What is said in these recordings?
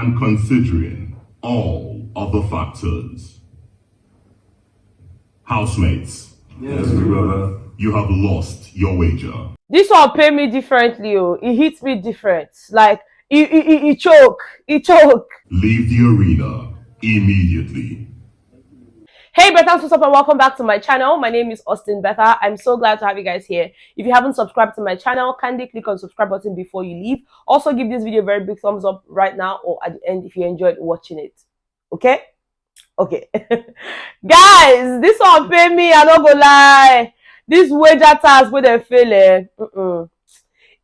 and considering all other factors. Housemates. Yes, big brother. You have lost your wager. This one pay me differently, oh. It hits me different. Like, he choke. Leave the arena immediately. Hey Bethans, what's up and welcome back to my channel. My name is Austin Betha. I'm so glad to have you guys here. If you haven't subscribed to my channel, kindly click on the subscribe button before you leave. Also give this video a very big thumbs up right now or at the end if you enjoyed watching it. Okay? Okay. Guys, this one pay me, I don't go lie. This wager task where they feeling.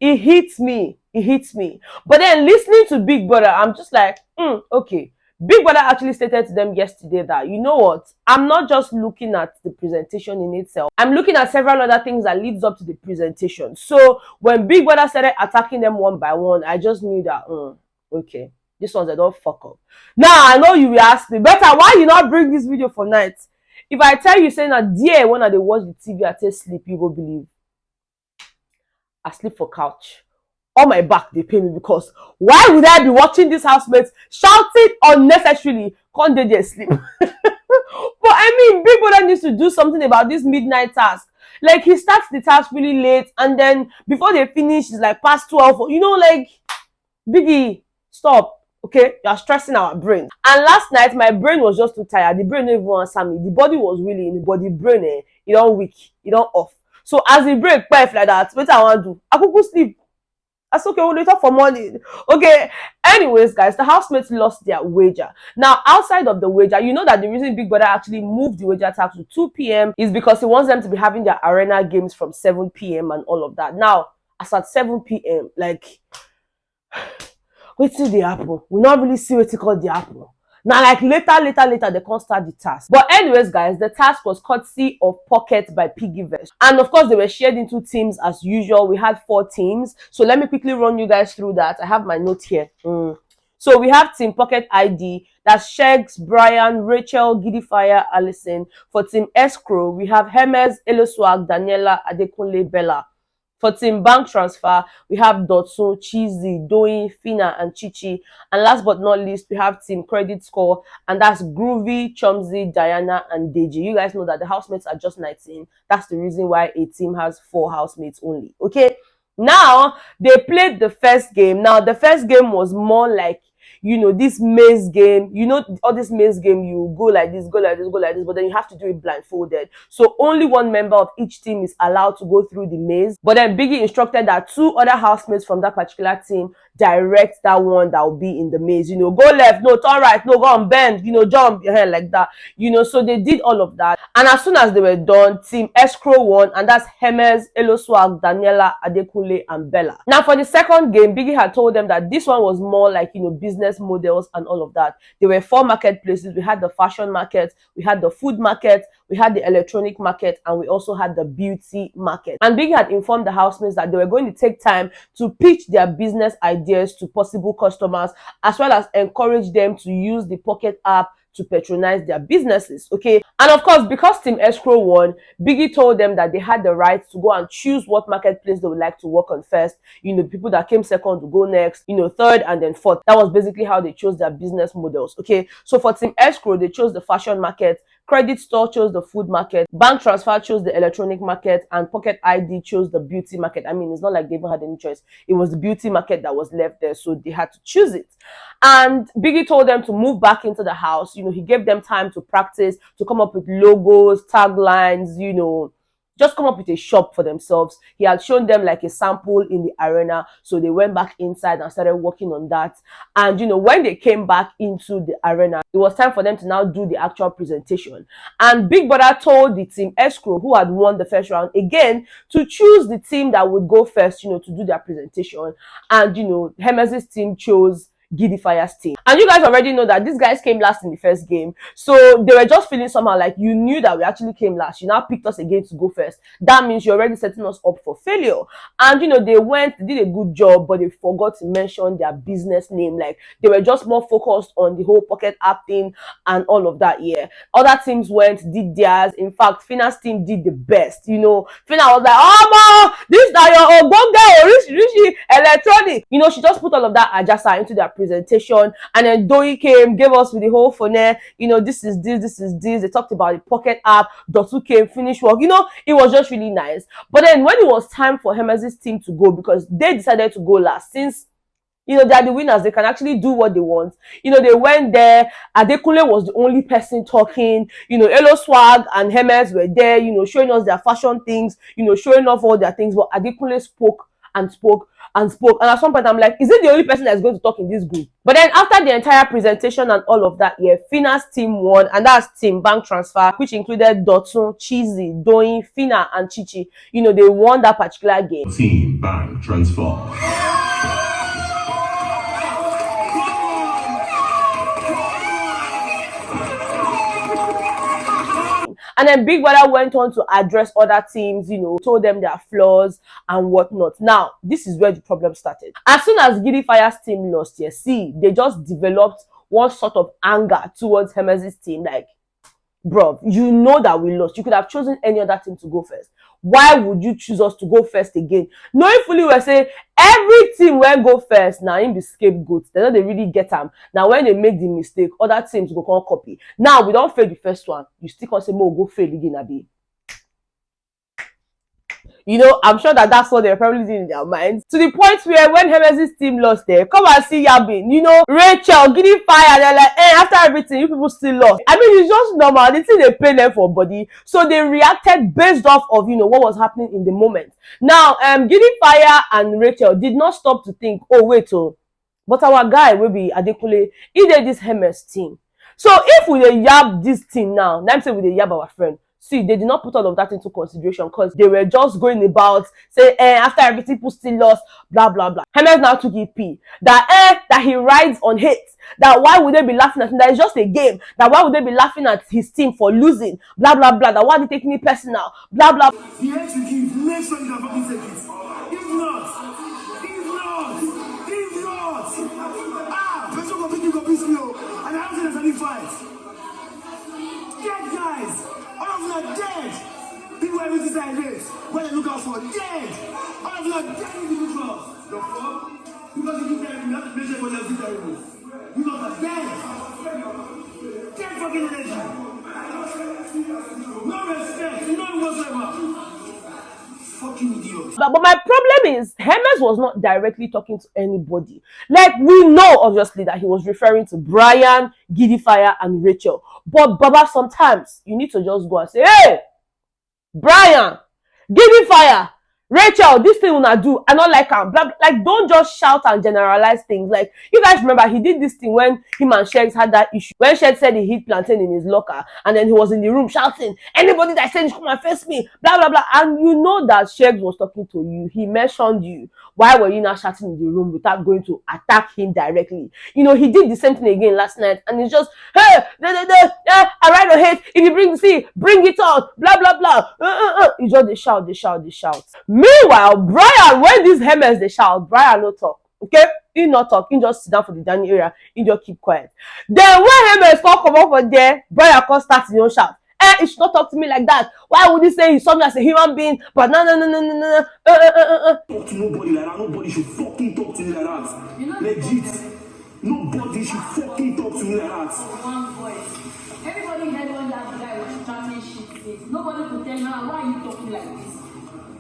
It hits me. But then listening to Big Brother, I'm just like, okay. Big Brother actually stated to them yesterday that, you know what, I'm not just looking at the presentation in itself. I'm looking at several other things that leads up to the presentation. So when Big Brother started attacking them one by one, I just knew that, okay, this one's a don't fuck up. Now, I know you will ask me, Betha, why you not bring this video for night? If I tell you, saying that, dear, when they watch the TV, I tell sleep, you go believe. I sleep for couch. On my back, they pay me because why would I be watching these housemates shouting unnecessarily? Can't they just sleep? But I mean, Big Brother needs to do something about this midnight task. Like, he starts the task really late, and then before they finish, it's like past 12. You know, like, Biggie, stop. Okay, you're stressing our brain. And last night, my brain was just too tired. The brain didn't even answer me. The body was really in the body. Brain, it don't weak, it don't off. So as the break, like that, what I want to do, I could go sleep. That's okay, we'll later for morning. Okay. Anyways, guys, the housemates lost their wager. Now, outside of the wager, you know that the reason Big Brother actually moved the wager time to 2 p.m. is because he wants them to be having their arena games from 7 p.m. and all of that. Now, as at 7 p.m., like, wait till the apple. We not really see what you call the apple. Now, like later, they can't start the task. But anyways, guys, the task was courtesy of Pocket by Piggyverse. And of course, they were shared into teams as usual. We had 4 teams. So let me quickly run you guys through that. I have my note here. So we have Team Pocket ID. That's Shegs, Brian, Rachel, Giddyfire, Allison. For Team Escrow, we have HERMÈS, Eloswag, Daniela, Adekunle, Bella. For Team Bank Transfer, we have Dotso, Cheesy, Doing, Fina, and Chichi. And last but not least, we have Team Credit Score, and that's Groovy, Chumsy, Diana, and Deji. You guys know that the housemates are just 19. That's the reason why a team has 4 housemates only. Okay? Now, they played the first game. Now, the first game was more like, you know, this maze game. You know, all this maze game, you go like this, go like this, go like this, but then you have to do it blindfolded. So only one member of each team is allowed to go through the maze. But then Biggie instructed that 2 other housemates from that particular team direct that one that will be in the maze. You know, go left, no, turn right, no, go on, bend, you know, jump your head like that. You know, so they did all of that. And as soon as they were done, Team Escrow won, and that's HERMÈS, Eloswag, Daniela, Adekunle, and Bella. Now, for the second game, Biggie had told them that this one was more like, you know, business models and all of that. There were 4 marketplaces. We had the fashion market, we had the food market, we had the electronic market, and we also had the beauty market. And Biggie had informed the housemates that they were going to take time to pitch their business ideas to possible customers, as well as encourage them to use the Pocket app to patronize their businesses. Okay, and of course, because Team Escrow won, Biggie told them that they had the right to go and choose what marketplace they would like to work on first. You know, people that came second to go next, you know, third, and then fourth. That was basically how they chose their business models. Okay, so for Team Escrow, they chose the fashion market, Credit Store chose the food market, Bank Transfer chose the electronic market, and Pocket ID chose the beauty market. I mean, it's not like they even had any choice. It was the beauty market that was left there, so they had to choose it. And Biggie told them to move back into the house. You know, he gave them time to practice, to come up with logos, taglines, you know, just come up with a shop for themselves. He had shown them like a sample in the arena, so they went back inside and started working on that. And you know, when they came back into the arena, it was time for them to now do the actual presentation. And Big Brother told the Team Escrow, who had won the first round, again to choose the team that would go first, you know, to do their presentation. And you know, HERMÈS' team chose Giddyfire's team. And you guys already know that these guys came last in the first game, so they were just feeling somehow like, you knew that we actually came last, you now picked us again to go first. That means you're already setting us up for failure. And you know, they did a good job, but they forgot to mention their business name. Like, they were just more focused on the whole Pocket app thing and all of that. Yeah, other teams went, did theirs. In fact, Fina's team did the best. You know, Fina was like, oh ma, this is your ogbonge rishi electronic. You know, she just put all of that ajasa into their presentation, and then Doi came, gave us with the whole phone, you know, this is this, this is this. They talked about the pocket app. Dotu came, finished work. You know, it was just really nice. But then when it was time for HERMÈS' team to go, because they decided to go last, since you know, they are the winners, they can actually do what they want. You know, they went there. Adekunle was the only person talking. You know, Elo Swag and HERMÈS were there, you know, showing us their fashion things, you know, showing off all their things. But Adekunle spoke and spoke and spoke. And at some point, I'm like, is it the only person that's going to talk in this group? But then after the entire presentation and all of that, yeah, Fina's team won. And that's team bank transfer, which included Dotun, Cheesy, Doyin, Fina, and Chichi. You know, they won that particular game. Team bank transfer. And then Big Brother went on to address other teams, you know, told them their flaws and whatnot. Now, this is where the problem started. As soon as Giddy Fire's team lost, yeah, see, they just developed one sort of anger towards HERMÈS' team. Like, bro, you know that we lost. You could have chosen any other team to go first. Why would you choose us to go first again? Knowing fully we're saying every team will go first. Now in the scapegoats, they don't really get them. Now when they make the mistake, other teams will come copy. Now we don't fail the first one. You still can't say more go fail again, Abi. You know, I'm sure that that's what they're probably doing in their minds. To the point where when HERMÈS' team lost there, come and see Yabin, you know, Rachel, Giddy Fire, they're like, after everything, you people still lost. I mean, it's just normal. They think they pay them for body. So they reacted based off of, you know, what was happening in the moment. Now, Giddy Fire and Rachel did not stop to think, oh, wait, but our guy will be Adekunle, he did this HERMÈS team. So if we yab this team now, let me say we yab our friend. See, they did not put all of that into consideration because they were just going about say, after everything, people still lost, blah blah blah. HERMÈS now took it P that that he rides on hate. That why would they be laughing at him? That it's just a game. That why would they be laughing at his team for losing? Blah blah blah. That why they taking it personal? Blah blah. The hate you give, make sure you can fucking take it. If not, person will pick you up this meal, and I haven't seen any fight. Dead guys. All of them are dead. People have been inside race. When they look out for dead. All of them are dead individuals. The fuck? Because you do that, you have to measure what they're doing. You guys are dead. Dead fucking energy. No respect. None whatsoever. Fucking idiots. But my problem is, HERMÈS was not directly talking to anybody. Like, we know, obviously, that he was referring to Brian, Giddy Fire, and Rachel. But, Baba, sometimes, you need to just go and say, hey, Brian, Giddy Fire, Rachel, this thing will not do. I don't like him. Like, don't just shout and generalize things. Like, you guys remember, he did this thing when him and Shegs had that issue. When Shegs said he hid plantain in his locker, and then he was in the room shouting, anybody that said, come and face me, blah, blah, blah. And you know that Shegs was talking to you. He mentioned you. Why were you not shouting in the room without going to attack him directly? You know, he did the same thing again last night, and it's just, hey, I ride on hate. If you bring it on, blah, blah, blah. It's just they shout. Meanwhile, Brian, when these HERMÈS they shout, Brian no talk. Okay? He not talk. He just sit down for the dining area. He just keep quiet. Then when HERMÈS come up from there, Brian can start his own shout. He should not talk to me like that. Why would he say he saw me as a human being? But no. Talk to nobody like that. Nobody should fucking talk to me like that. Legit. Nobody should fucking talk to me like that. One voice. Everybody heard what that guy was chatting shit says. Nobody could tell me, why are you talking like this?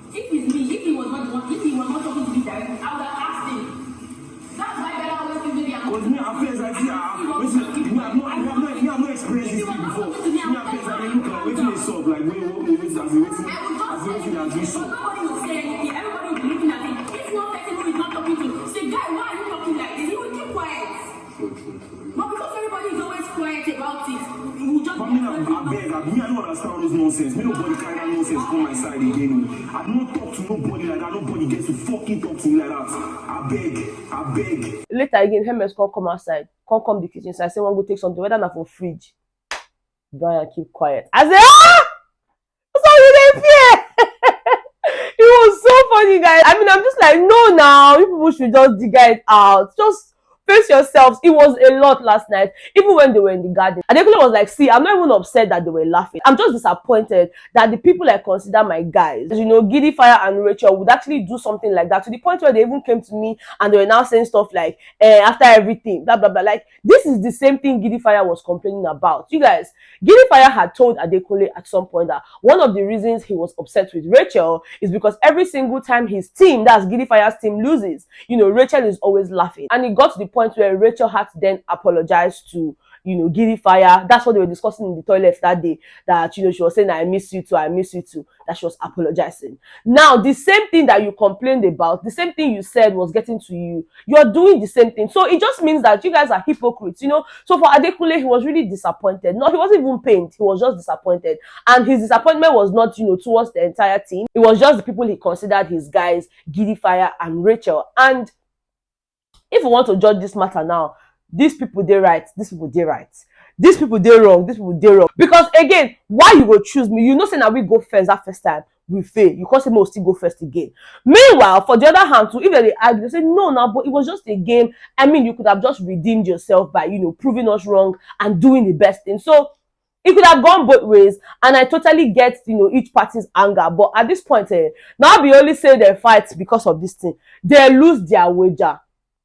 If it's me, if he was not talking to me directly, I would have asked him. That's why I always think maybe I'm because me and friends like this, I have no experience this thing before. Me and friends like look like waiting they suck like waiting as we suck. Nobody will say anything. Everybody will be looking at him. If one person who is not talking to say, guy, why are you talking like this? He will keep quiet. But because everybody is always quiet about it, he will just. But me, I don't understand all this nonsense. Me nobody carry that nonsense come my side again. I don't talk to nobody like that. Nobody gets to fucking talk to me like that. I beg. Later again, HERMÈS come outside. Come the kitchen side. Say one go take something. Whether not for fridge. Brian keep quiet. I say, that's how you didn't fear. It was so funny, guys. I mean, I'm just like, no, now you people should just dig it out. Just face yourselves. It was a lot last night, even when they were in the garden. Adekunle was like, see, I'm not even upset that they were laughing. I'm just disappointed that the people I consider my guys, you know, Giddy Fire and Rachel, would actually do something like that, to the point where they even came to me and they were now saying stuff like, after everything, blah, blah, blah. Like, this is the same thing Giddy Fire was complaining about. You guys, Giddy Fire had told Adekunle at some point that one of the reasons he was upset with Rachel is because every single time his team, that's Giddy Fire's team, loses, you know, Rachel is always laughing. And it got to the point where Rachel had to then apologize to, you know, Giddy Fire. That's what they were discussing in the toilet that day, that, you know, she was saying, I miss you too, I miss you too, that she was apologizing. Now, the same thing that you complained about, the same thing you said was getting to you, you're doing the same thing. So it just means that you guys are hypocrites, you know. So for Adekunle, he was really disappointed. No, he wasn't even pained, he was just disappointed. And his disappointment was not, you know, towards the entire team. It was just the people he considered his guys, Giddy Fire and Rachel. And if we want to judge this matter now, these people they right, these people they right, these people they wrong, these people they wrong. Because again, why you go choose me? You know, say now we go first that first time, we fail. You can't say we still go first again. Meanwhile, for the other hand, too, if they argue, they say no, but it was just a game. I mean, you could have just redeemed yourself by, you know, proving us wrong and doing the best thing. So it could have gone both ways, and I totally get, you know, each party's anger. But at this point, now we only say they fight because of this thing. They lose their wager.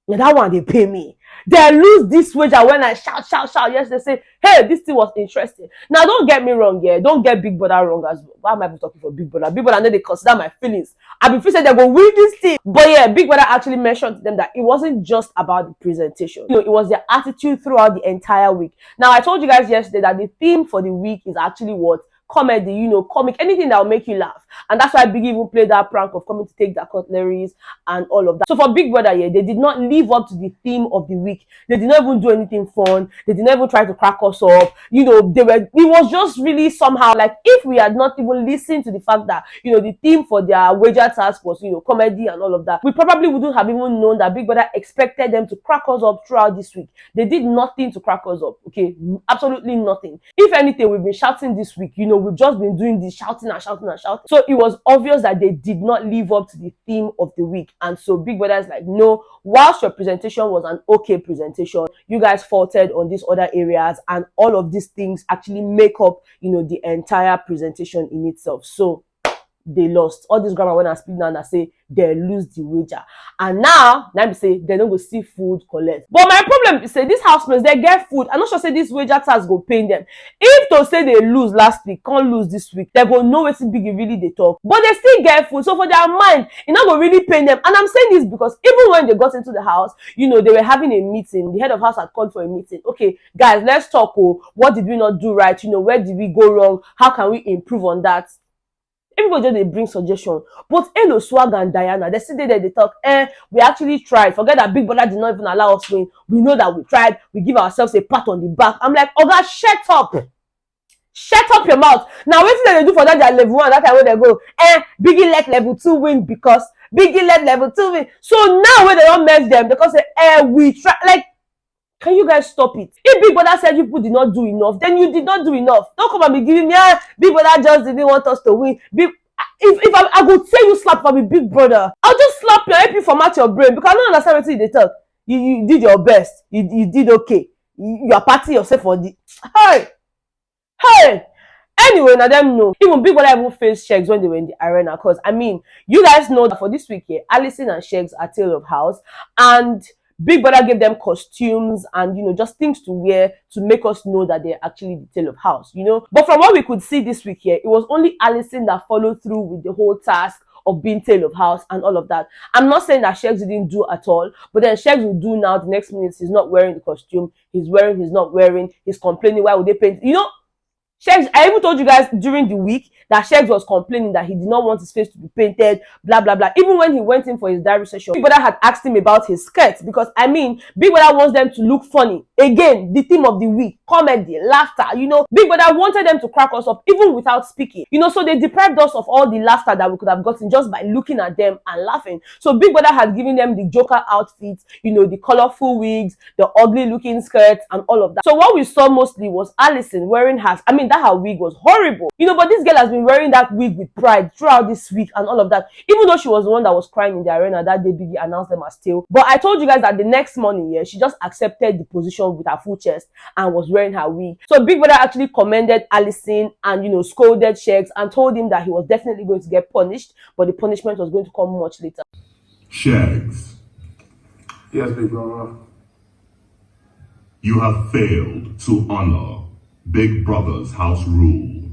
And that one they pay me. They lose this wager when I shout. Yes, they say, hey, this thing was interesting. Now, don't get me wrong, yeah. Don't get Big Brother wrong as well. Why am I even talking for Big Brother? Big Brother, I know they consider my feelings. I've been feeling they go win this thing. But yeah, Big Brother actually mentioned to them that it wasn't just about the presentation. You know, it was their attitude throughout the entire week. Now, I told you guys yesterday that the theme for the week is actually what? Comedy, you know, comic, anything that will make you laugh. And that's why Big even played that prank of coming to take their cutleries and all of that. So for Big Brother, yeah, they did not live up to the theme of the week. They did not even do anything fun. They did not even try to crack us up. You know, it was just really somehow like, if we had not even listened to the fact that, you know, the theme for their wager task was, you know, comedy and all of that, we probably wouldn't have even known that Big Brother expected them to crack us up throughout this week. They did nothing to crack us up, okay? Absolutely nothing. If anything, we've been shouting this week, you know, we've just been doing this shouting. So it was obvious that they did not live up to the theme of the week. And so Big Brother is like, no, whilst your presentation was an okay presentation, you guys faulted on these other areas, and all of these things actually make up, you know, the entire presentation in itself. So they lost. All this grammar when I speak now and I say they lose the wager. And now me say they don't go see food collect. But my problem is say these housemates, they get food. I'm not sure say this wager task go pay them. If to say they lose last week, can't lose this week, they go know it's big really they talk. But they still get food. So for their mind, it not go really pay them. And I'm saying this because even when they got into the house, you know, they were having a meeting. The head of house had called for a meeting. Okay, guys, let's talk. Oh, what did we not do right? You know, where did we go wrong? How can we improve on that? Everybody just they bring suggestion. But Elo, Swag and Diana, they sit there, they talk, we actually tried. Forget that Big Brother did not even allow us win. We know that we tried. We give ourselves a pat on the back. I'm like, oh God, shut up. Shut up your mouth. Now, what did they do for that level 1? That time when they go, Biggie let level 2 win because Biggie let level 2 win. So now when they don't match them, because we try, like, can you guys stop it? If Big Brother said you people did not do enough, then you did not do enough. Don't come and be giving me, Big Brother just didn't want us to win. If I go tell you slap for me, Big Brother, I'll just slap you, help you format your brain, because I don't understand what they talk. You did your best. You did okay. You are partying yourself for the... Hey! Anyway, now them know. Even Big Brother even faced Shegs when they were in the arena. Because, I mean, you guys know that for this week here, Allison and Shegs are tail of house. And Big Brother gave them costumes and, you know, just things to wear to make us know that they're actually the tail of house, you know. But from what we could see this week here, it was only Allison that followed through with the whole task of being tail of house and all of that. I'm not saying that Shegs didn't do at all, but then Shegs will do now. The next minute, he's not wearing the costume. He's not wearing. He's complaining, why would they paint? You know, Shegs, I even told you guys during the week that Shegs was complaining that he did not want his face to be painted, blah, blah, blah. Even when he went in for his diary session, Big Brother had asked him about his skirt because, I mean, Big Brother wants them to look funny. Again, the theme of the week, comedy, laughter. You know, Big Brother wanted them to crack us up even without speaking. You know, so they deprived us of all the laughter that we could have gotten just by looking at them and laughing. So Big Brother had given them the Joker outfits, you know, the colorful wigs, the ugly looking skirts and all of that. So what we saw mostly was Allison wearing that her wig was horrible. You know, but this girl has been wearing that wig with pride throughout this week and all of that. Even though she was the one that was crying in the arena that day Biggie announced them as tail. But I told you guys that the next morning, yeah, she just accepted the position with her full chest and was wearing her wig. So Big Brother actually commended Allison and, you know, scolded Shegs and told him that he was definitely going to get punished, but the punishment was going to come much later. Shegs, Yes, Big Brother. you have failed to honor Big Brother's house rule.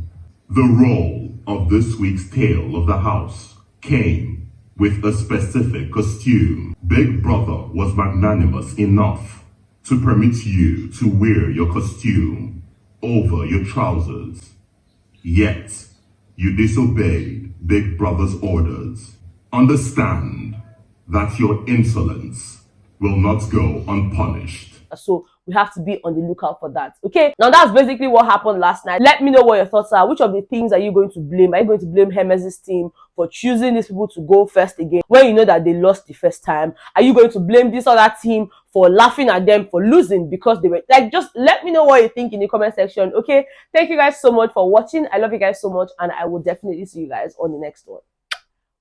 The role of this week's Tale of the House came with a specific costume. Big Brother was magnanimous enough to permit you to wear your costume over your trousers. Yet, you disobeyed Big Brother's orders. Understand that your insolence will not go unpunished. So we have to be on the lookout for that. Okay, now that's basically what happened last night. Let me know what your thoughts are. Which of the things are you going to blame? Are you going to blame HERMÈS' team for choosing these people to go first again when you know that they lost the first time? Are you going to blame this other team for laughing at them for losing because they were like, just let me know what you think in the comment section. Okay, thank you guys so much for watching. I love you guys so much, and I will definitely see you guys on the next one.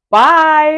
Bye.